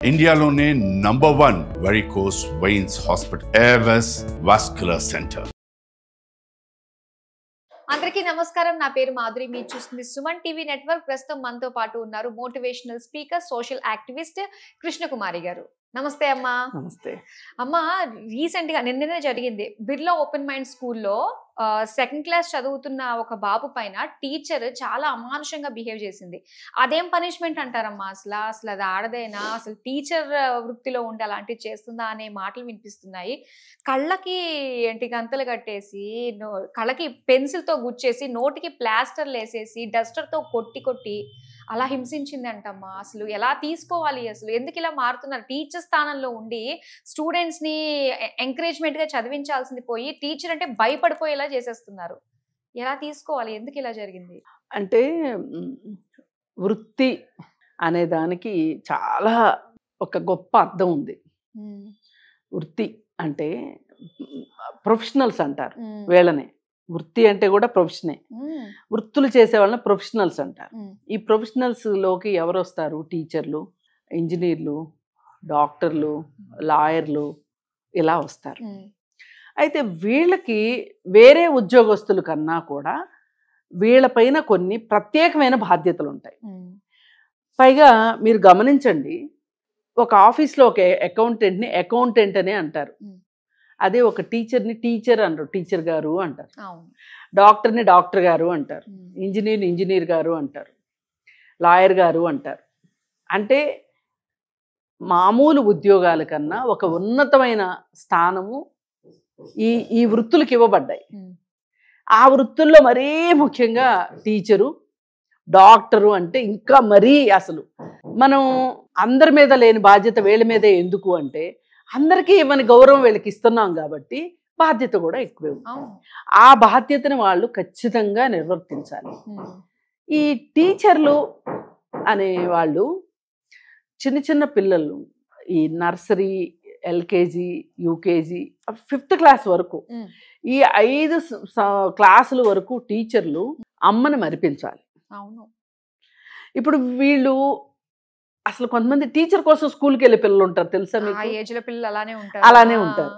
ఇండియాలోనే #1 varicose veins hospital Avis vascular centre. అందరికీ నమస్కారం. నా పేరు మాధురి. మీరు చూస్తుంది సుమన్ టీవీ నెట్వర్క్. ప్రస్తుతం మనతో పాటు ఉన్నారు motivational speaker, social activist Krishnakumari గారు. నమస్తే అమ్మా. నమస్తే అమ్మా, రీసెంట్ గా నిన్ననే జరిగింది. బిర్లా ఓపెన్ మైండ్ స్కూల్లో సెకండ్ క్లాస్ చదువుతున్న ఒక బాబు పైన టీచర్ చాలా అమానుషంగా బిహేవ్ చేసింది. అదేం పనిష్మెంట్ అంటారమ్మా? అసలు అది ఆడదేనా? అసలు టీచర్ వృత్తిలో ఉండి అలాంటివి చేస్తుందా అనే మాటలు వినిపిస్తున్నాయి. కళ్ళకి ఏంటి గంతలు కట్టేసి, కళ్ళకి పెన్సిల్తో గుచ్చేసి, నోటికి ప్లాస్టర్లు వేసేసి, డస్టర్తో కొట్టి అలా హింసించింది అంటమ్మా. అసలు ఎలా తీసుకోవాలి? అసలు ఎందుకు ఇలా మారుతున్నారు? టీచర్ స్థానంలో ఉండి స్టూడెంట్స్ ని ఎంకరేజ్మెంట్ గా చదివించాల్సింది పోయి టీచర్ అంటే భయపడిపోయేలా చేసేస్తున్నారు. ఎలా తీసుకోవాలి? ఎందుకు ఇలా జరిగింది? అంటే వృత్తి అనే దానికి చాలా ఒక గొప్ప అర్థం ఉంది. వృత్తి అంటే ప్రొఫెషనల్స్ అంటారు వీళ్ళనే. వృత్తి అంటే కూడా ప్రొఫెషనే. వృత్తులు చేసే వాళ్ళని ప్రొఫెషనల్స్ అంటారు. ఈ ప్రొఫెషనల్స్ లోకి ఎవరు వస్తారు? టీచర్లు, ఇంజనీర్లు, డాక్టర్లు, లాయర్లు ఇలా వస్తారు. అయితే వీళ్ళకి వేరే ఉద్యోగస్తుల కన్నా కూడా వీళ్ళపైన కొన్ని ప్రత్యేకమైన బాధ్యతలు ఉంటాయి. పైగా మీరు గమనించండి, ఒక ఆఫీస్లో ఒక అకౌంటెంట్ని అకౌంటెంట్ అనే అంటారు. అదే ఒక టీచర్ని టీచర్ అంటారు, టీచర్ గారు అంటారు. డాక్టర్ని డాక్టర్ గారు అంటారు. ఇంజనీర్ని ఇంజనీర్ గారు అంటారు. లాయర్ గారు అంటారు. అంటే మామూలు ఉద్యోగాల కన్నా ఒక ఉన్నతమైన స్థానము ఈ వృత్తులకు ఇవ్వబడ్డాయి. ఆ వృత్తుల్లో మరీ ముఖ్యంగా టీచరు, డాక్టరు అంటే ఇంకా మరీ అసలు మనం అందరి మీద లేని బాధ్యత వీళ్ళ మీదే. ఎందుకు అంటే అందరికీ ఇవ్వని గౌరవం వీళ్ళకి ఇస్తున్నాం కాబట్టి బాధ్యత కూడా ఎక్కువే. ఆ బాధ్యతను వాళ్ళు ఖచ్చితంగా నిర్వర్తించాలి. ఈ టీచర్లు అనేవాళ్ళు చిన్న చిన్న పిల్లలు, ఈ nursery, LKG, UKG, 5th class వరకు, ఈ 5 క్లాసుల వరకు టీచర్లు అమ్మని మరిపించాలి. ఇప్పుడు వీళ్ళు అసలు కొంతమంది టీచర్ కోసం స్కూల్కి వెళ్ళే పిల్లలు ఉంటారు, తెలుసా మీకు? అలానే ఉంటారు.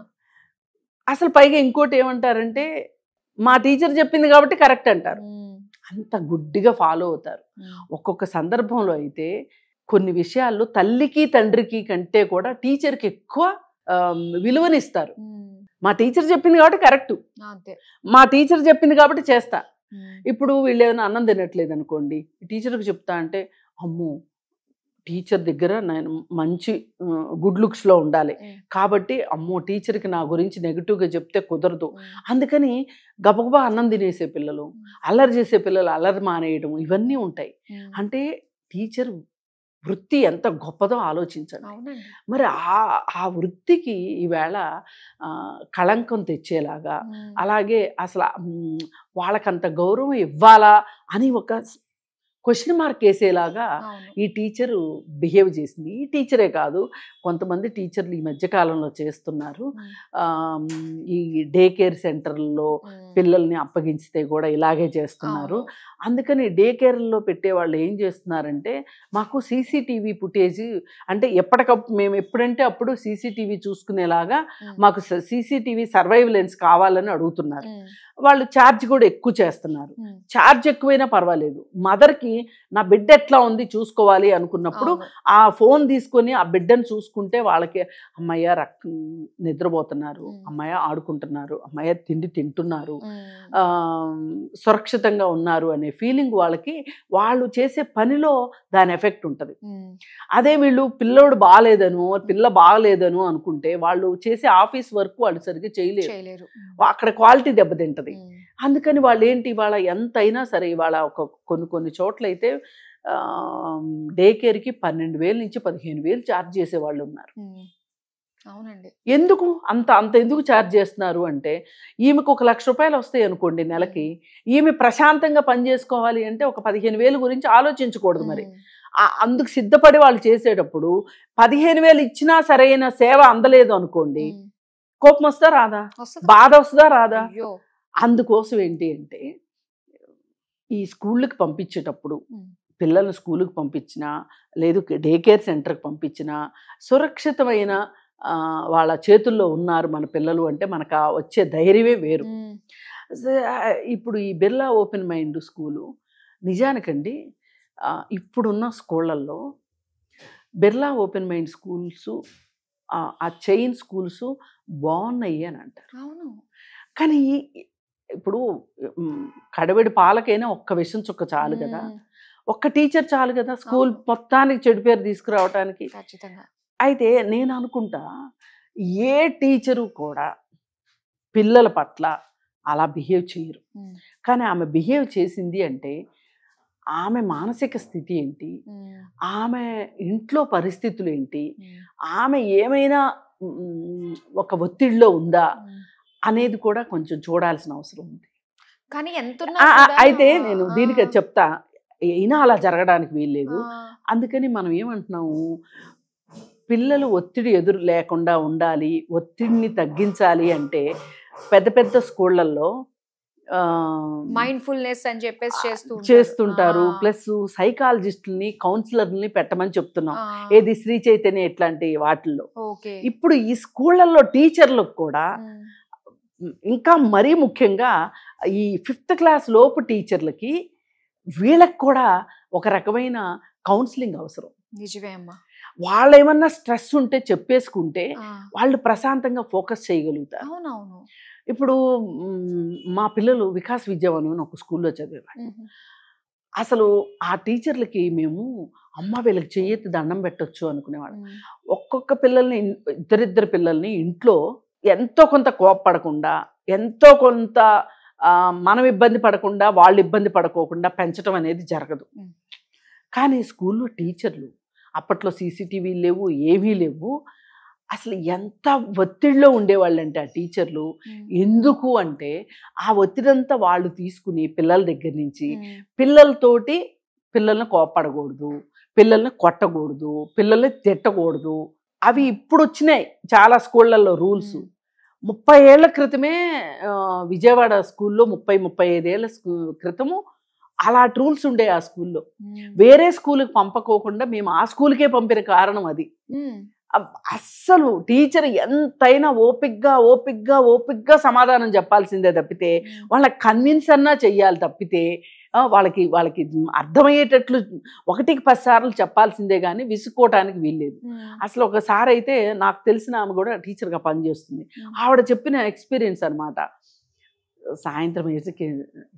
అసలు పైగా ఇంకోటి ఏమంటారంటే మా టీచర్ చెప్పింది కాబట్టి కరెక్ట్ అంటారు. అంత గుడ్డిగా ఫాలో అవుతారు. ఒక్కొక్క సందర్భంలో అయితే కొన్ని విషయాల్లో తల్లికి తండ్రికి కంటే కూడా టీచర్కి ఎక్కువ విలువనిస్తారు. మా టీచర్ చెప్పింది కాబట్టి కరెక్ట్, మా టీచర్ చెప్పింది కాబట్టి చేస్తా. ఇప్పుడు వీళ్ళు ఏమైనా అన్నం తినట్లేదు అనుకోండి, టీచర్కి చెప్తా అంటే అమ్మో టీచర్ దగ్గర నేను మంచి గుడ్ లుక్స్లో ఉండాలి కాబట్టి అమ్మో టీచర్కి నా గురించి నెగిటివ్గా చెప్తే కుదరదు. అందుకని గబగబా అన్నం తినేసే పిల్లలు, అల్లరి చేసే పిల్లలు అల్లరి మానేయడం, ఇవన్నీ ఉంటాయి. అంటే టీచర్ వృత్తి ఎంత గొప్పదో ఆలోచించండి. మరి ఆ వృత్తికి ఈవేళ కళంకం తెచ్చేలాగా, అలాగే అసలు వాళ్ళకంత గౌరవం ఇవ్వాలా అని ఒక క్వశ్చన్ మార్క్ వేసేలాగా ఈ టీచరు బిహేవ్ చేసింది. ఈ టీచరే కాదు, కొంతమంది టీచర్లు ఈ మధ్యకాలంలో చేస్తున్నారు. ఈ డే కేర్ సెంటర్లో పిల్లల్ని అప్పగించితే కూడా ఇలాగే చేస్తున్నారు. అందుకని డే కేర్లో పెట్టే వాళ్ళు ఏం చేస్తున్నారంటే మాకు సీసీటీవీ ఫుటేజ్, అంటే ఎప్పటికప్పుడు మేము ఎప్పుడంటే అప్పుడు సీసీటీవీ చూసుకునేలాగా మాకు సీసీటీవీ సర్వైవలెన్స్ కావాలని అడుగుతున్నారు. వాళ్ళు ఛార్జ్ కూడా ఎక్కువ చేస్తున్నారు. ఛార్జ్ ఎక్కువైనా పర్వాలేదు, మదర్కి నా బిడ్డ ఎట్లా ఉంది చూసుకోవాలి అనుకున్నప్పుడు ఆ ఫోన్ తీసుకొని ఆ బిడ్డను చూసుకుంటే వాళ్ళకి అమ్మయ్య నిద్రపోతున్నారు, అమ్మయ్య ఆడుకుంటున్నారు, అమ్మయ్య తిండి తింటున్నారు, సురక్షితంగా ఉన్నారు అనే ఫీలింగ్ వాళ్ళకి, వాళ్ళు చేసే పనిలో దాని ఎఫెక్ట్ ఉంటుంది. అదే వీళ్ళు పిల్లోడు బాగాలేదను, పిల్ల బాగలేదను అనుకుంటే వాళ్ళు చేసే ఆఫీస్ వర్క్ వాళ్ళు సరిగ్గా చేయలేరు, అక్కడ క్వాలిటీ దెబ్బతింటది. అందుకని వాళ్ళు ఏంటి, వాళ్ళ ఎంతైనా సరే ఇవాళ ఒక కొన్ని చోట్ల అయితే డే కేర్కి 12,000 నుంచి 15,000 ఛార్జ్ చేసే వాళ్ళు ఉన్నారు. ఎందుకు అంత ఎందుకు ఛార్జ్ చేస్తున్నారు అంటే, ఈమెకు 1,00,000 రూపాయలు వస్తాయి అనుకోండి నెలకి, ఈమె ప్రశాంతంగా పని చేసుకోవాలి అంటే ఒక 15,000 గురించి ఆలోచించకూడదు. మరి అందుకు సిద్ధపడి వాళ్ళు చేసేటప్పుడు 15,000 ఇచ్చినా సరైన సేవ అందలేదు అనుకోండి, కోపం వస్తుందా రాదా? బాధ వస్తుందా రాదా? అందుకోసం ఏంటి అంటే ఈ స్కూళ్ళకి పంపించేటప్పుడు పిల్లల్ని స్కూల్కి పంపించినా లేదు డే కేర్ సెంటర్కి పంపించినా సురక్షితమైన వాళ్ళ చేతుల్లో ఉన్నారు మన పిల్లలు అంటే మనకు వచ్చే ధైర్యమే వేరు. ఇప్పుడు ఈ బిర్లా ఓపెన్ మైండ్ స్కూలు నిజానికండి ఇప్పుడున్న స్కూళ్ళల్లో బిర్లా ఓపెన్ మైండ్ స్కూల్స్ ఆ చైన్ స్కూల్స్ బాగున్నాయి అని అంటారు. అవును. కానీ ఇప్పుడు కడవడి పాలకైనా ఒక్క విషయం చుక్క చాలు కదా, ఒక్క టీచర్ చాలు కదా స్కూల్ మొత్తానికి చెడు పేరు తీసుకురావటానికి. ఖచ్చితంగా. అయితే నేను అనుకుంటా ఏ టీచరు కూడా పిల్లల పట్ల అలా బిహేవ్ చేయరు. కానీ ఆమె బిహేవ్ చేసింది అంటే ఆమె మానసిక స్థితి ఏంటి, ఆమె ఇంట్లో పరిస్థితులు ఏంటి, ఆమె ఏమైనా ఒక ఒత్తిడిలో ఉందా అనేది కూడా కొంచెం చూడాల్సిన అవసరం ఉంది. కానీ ఎంత అయితే నేను దీనికి చెప్తా, అయినా అలా జరగడానికి వీల్లేదు. అందుకని మనం ఏమంటున్నాము, పిల్లలు ఒత్తిడి ఎదురు లేకుండా ఉండాలి, ఒత్తిడిని తగ్గించాలి అంటే పెద్ద పెద్ద స్కూళ్ళల్లో మైండ్ఫుల్నెస్ అని చెప్పేసి చేస్తుంటారు. ప్లస్ సైకాలజిస్టుల్ని కౌన్సిలర్ని పెట్టమని చెప్తున్నాం. ఏది శ్రీ చైతన్య ఇట్లాంటి వాటిల్లో. ఇప్పుడు ఈ స్కూళ్ళల్లో టీచర్లకు కూడా ఇంకా మరీ ముఖ్యంగా ఈ 5th క్లాస్ లోపు టీచర్లకి వీళ్ళకి కూడా ఒక రకమైన కౌన్సిలింగ్ అవసరం. నిజమే అమ్మా. వాళ్ళు ఏమన్నా స్ట్రెస్ ఉంటే చెప్పేసుకుంటే వాళ్ళు ప్రశాంతంగా ఫోకస్ చేయగలుగుతారు. అవునవును. ఇప్పుడు మా పిల్లలు వికాస్ విద్యావనం అని ఒక స్కూల్లో చదివేవాళ్ళు. అసలు ఆ టీచర్లకి మేము అమ్మ వీళ్ళకి చెయ్యెత్తి దండం పెట్టొచ్చు అనుకునేవాళ్ళం. ఒక్కొక్క పిల్లల్ని ఇద్దరిద్దరు పిల్లల్ని ఇంట్లో ఎంతో కొంత కోపపడకుండా, ఎంతో కొంత మనం ఇబ్బంది పడకుండా వాళ్ళు ఇబ్బంది పడుకోకుండా పెంచడం అనేది జరగదు. కానీ స్కూల్లో టీచర్లు అప్పట్లో CCTV లేవు, ఏమీ లేవు. అసలు ఎంత ఒత్తిడిలో ఉండేవాళ్ళంటే ఆ టీచర్లు. ఎందుకు అంటే ఆ ఒత్తిడంతా వాళ్ళు తీసుకుని పిల్లల దగ్గర నుంచి పిల్లలతోటి పిల్లల్ని కోపడకూడదు, పిల్లల్ని కొట్టకూడదు, పిల్లల్ని తిట్టకూడదు. అవి ఇప్పుడు వచ్చినాయి చాలా స్కూళ్ళల్లో రూల్స్. 30 ఏళ్ల క్రితమే విజయవాడ స్కూల్లో 30-35 ఏళ్ల క్రితము అలాంటి రూల్స్ ఉండే ఆ స్కూల్లో. వేరే స్కూల్కి పంపకోకుండా మేము ఆ స్కూల్కే పంపిన కారణం అది. అస్సలు టీచర్ ఎంతైనా ఓపిగ్గా సమాధానం చెప్పాల్సిందే తప్పితే వాళ్ళకి కన్విన్స్ అన్నా చెయ్యాలి తప్పితే వాళ్ళకి అర్థమయ్యేటట్లు 1కి 10 సార్లు చెప్పాల్సిందే కానీ విసుకోవటానికి వీల్లేదు. అసలు ఒకసారి అయితే నాకు తెలిసిన ఆమె కూడా టీచర్గా పనిచేస్తుంది. ఆవిడ చెప్పిన ఎక్స్పీరియన్స్ అనమాట. సాయంత్రం అయ్యేసరికి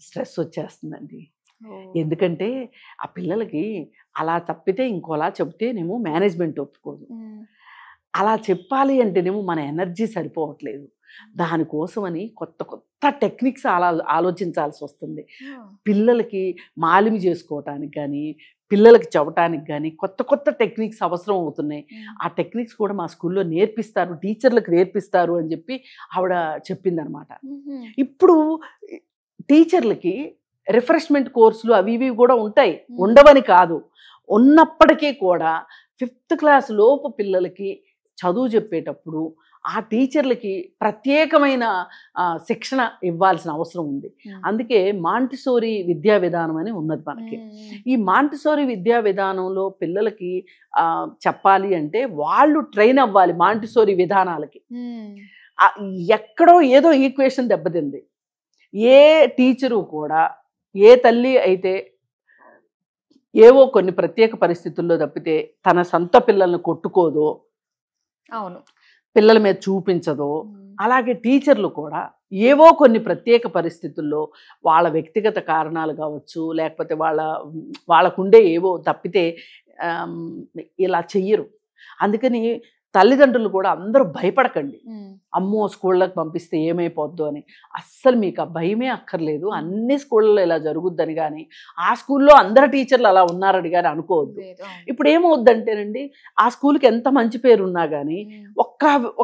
స్ట్రెస్ వచ్చేస్తుందండి. ఎందుకంటే ఆ పిల్లలకి అలా తప్పితే ఇంకోలా చెప్తేనేమో మేనేజ్మెంట్ ఒప్పుకోదు, అలా చెప్పాలి అంటేనేమో మన ఎనర్జీ సరిపోవట్లేదు. దానికోసమని కొత్త టెక్నిక్స్ ఆలోచించాల్సి వస్తుంది. పిల్లలకి మాలిమి చేసుకోవటానికి కానీ పిల్లలకి చెప్పటానికి కానీ కొత్త టెక్నిక్స్ అవసరం అవుతున్నాయి. ఆ టెక్నిక్స్ కూడా మా స్కూల్లో నేర్పిస్తారు, టీచర్లకు నేర్పిస్తారు అని చెప్పి ఆవిడ చెప్పిందనమాట. ఇప్పుడు టీచర్లకి రిఫ్రెష్మెంట్ కోర్సులు అవి ఇవి కూడా ఉంటాయి, ఉండవని కాదు. ఉన్నప్పటికీ కూడా 5th క్లాస్ లోపు పిల్లలకి చదువు చెప్పేటప్పుడు ఆ టీచర్లకి ప్రత్యేకమైన శిక్షణ ఇవ్వాల్సిన అవసరం ఉంది. అందుకే మాంటిసోరీ విద్యా విధానం అని ఉన్నది మనకి. ఈ మాంటిసోరీ విద్యా విధానంలో పిల్లలకి చెప్పాలి అంటే వాళ్ళు ట్రైన్ అవ్వాలి మాంటిసోరీ విధానాలకి. ఎక్కడో ఏదో ఈక్వేషన్ దెబ్బతింది. ఏ టీచరు కూడా, ఏ తల్లి అయితే ఏవో కొన్ని ప్రత్యేక పరిస్థితుల్లో తప్పితే తన సొంత పిల్లల్ని కొట్టుకోదో, అవును, పిల్లల మీద చూపించదో, అలాగే టీచర్లు కూడా ఏవో కొన్ని ప్రత్యేక పరిస్థితుల్లో వాళ్ళ వ్యక్తిగత కారణాలు కావచ్చు, లేకపోతే వాళ్ళకుండే ఏవో తప్పితే ఇలా చెయ్యరు. అందుకని తల్లిదండ్రులు కూడా అందరూ భయపడకండి, అమ్మో స్కూళ్ళకి పంపిస్తే ఏమైపోద్దు అని. అస్సలు మీకు ఆ భయమే అక్కర్లేదు. అన్ని స్కూళ్ళలో ఇలా జరుగుద్దని కానీ, ఆ స్కూల్లో అందరు టీచర్లు అలా ఉన్నారని కానీ అనుకోవద్దు. ఇప్పుడు ఏమవుద్దంటేనండి, ఆ స్కూల్కి ఎంత మంచి పేరు ఉన్నా కానీ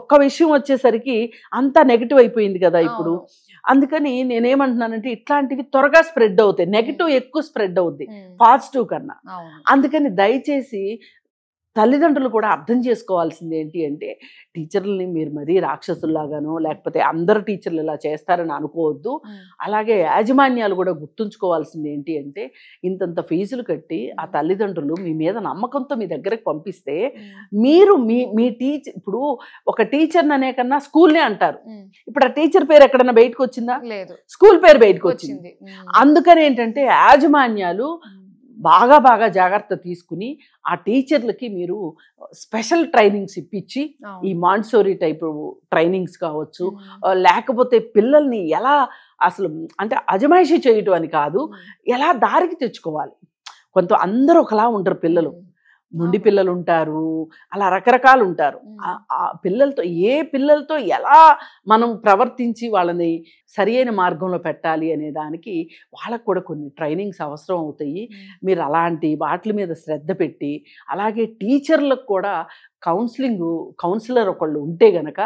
ఒక్క విషయం వచ్చేసరికి అంతా నెగిటివ్ అయిపోయింది కదా ఇప్పుడు. అందుకని నేనేమంటున్నానంటే ఇట్లాంటివి త్వరగా స్ప్రెడ్ అవుతాయి. నెగిటివ్ ఎక్కువ స్ప్రెడ్ అవుద్ది పాజిటివ్ కన్నా. అందుకని దయచేసి తల్లిదండ్రులు కూడా అర్థం చేసుకోవాల్సింది ఏంటి అంటే, టీచర్లని మీరు మరీ రాక్షసుల్లాగానో లేకపోతే అందరు టీచర్లు ఇలా చేస్తారని అనుకోవద్దు. అలాగే యాజమాన్యాలు కూడా గుర్తుంచుకోవాల్సింది ఏంటి అంటే, ఇంతంత ఫీజులు కట్టి ఆ తల్లిదండ్రులు మీ మీద నమ్మకంతో మీ దగ్గరకు పంపిస్తే మీరు మీ టీచర్, ఇప్పుడు ఒక టీచర్ అనే కన్నా స్కూల్నే అంటారు. ఇప్పుడు ఆ టీచర్ పేరు ఎక్కడన్నా బయటకు వచ్చిందా? లేదు, స్కూల్ పేరు బయటకు వచ్చింది. అందుకని ఏంటంటే యాజమాన్యాలు బాగా జాగ్రత్త తీసుకుని ఆ టీచర్లకి మీరు స్పెషల్ ట్రైనింగ్స్ ఇప్పించి, ఈ మాంటిసోరీ టైప్ ట్రైనింగ్స్ కావచ్చు, లేకపోతే పిల్లల్ని ఎలా అసలు అంటే అజమాయిషీ చేయటం అని కాదు, ఎలా దారికి తెచ్చుకోవాలి. అందరూ ఒకలా ఉండరు పిల్లలు, మొండి పిల్లలు ఉంటారు, అలా రకరకాలు ఉంటారు. ఆ పిల్లలతో ఎలా మనం ప్రవర్తించి వాళ్ళని సరి అయిన మార్గంలో పెట్టాలి అనే దానికి వాళ్ళకు కూడా కొన్ని ట్రైనింగ్స్ అవసరం అవుతాయి. మీరు అలాంటి వాటి మీద శ్రద్ధ పెట్టి, అలాగే టీచర్లకు కూడా కౌన్సిలర్ ఒకళ్ళు ఉంటే గనక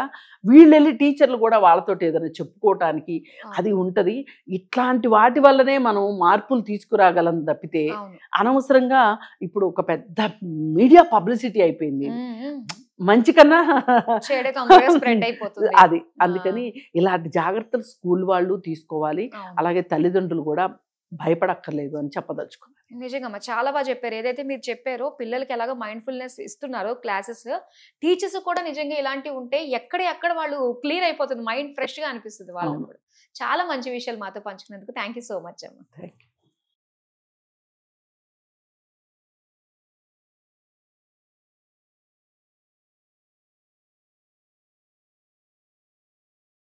వీళ్ళు వెళ్ళి టీచర్లు కూడా వాళ్ళతోటి ఏదైనా చెప్పుకోవటానికి అది ఉంటుంది. ఇట్లాంటి వాటి వల్లనే మనం మార్పులు తీసుకురాగలం తప్పితే అనవసరంగా ఇప్పుడు ఒక పెద్ద మీడియా పబ్లిసిటీ అయిపోయింది మంచి కన్నా అది. అందుకని ఇలాంటి జాగ్రత్తలు స్కూల్ వాళ్ళు తీసుకోవాలి. అలాగే తల్లిదండ్రులు కూడా భయపడక్కర్లేదు అని చెప్పదలుచుకున్నాను. నిజంగా చాలా బాగా చెప్పారు. ఏదైతే మీరు చెప్పారో పిల్లలకి ఎలాగో మైండ్ఫుల్నెస్ ఇస్తున్నారో క్లాసెస్, టీచర్స్ కూడా నిజంగా ఇలాంటివి ఉంటే ఎక్కడ వాళ్ళు క్లియర్ అయిపోతుంది, మైండ్ ఫ్రెష్ గా అనిపిస్తుంది వాళ్ళకి కూడా. చాలా మంచి విషయాలు మాతో పంచుకున్నందుకు థ్యాంక్ యూ సో మచ్ అమ్మ.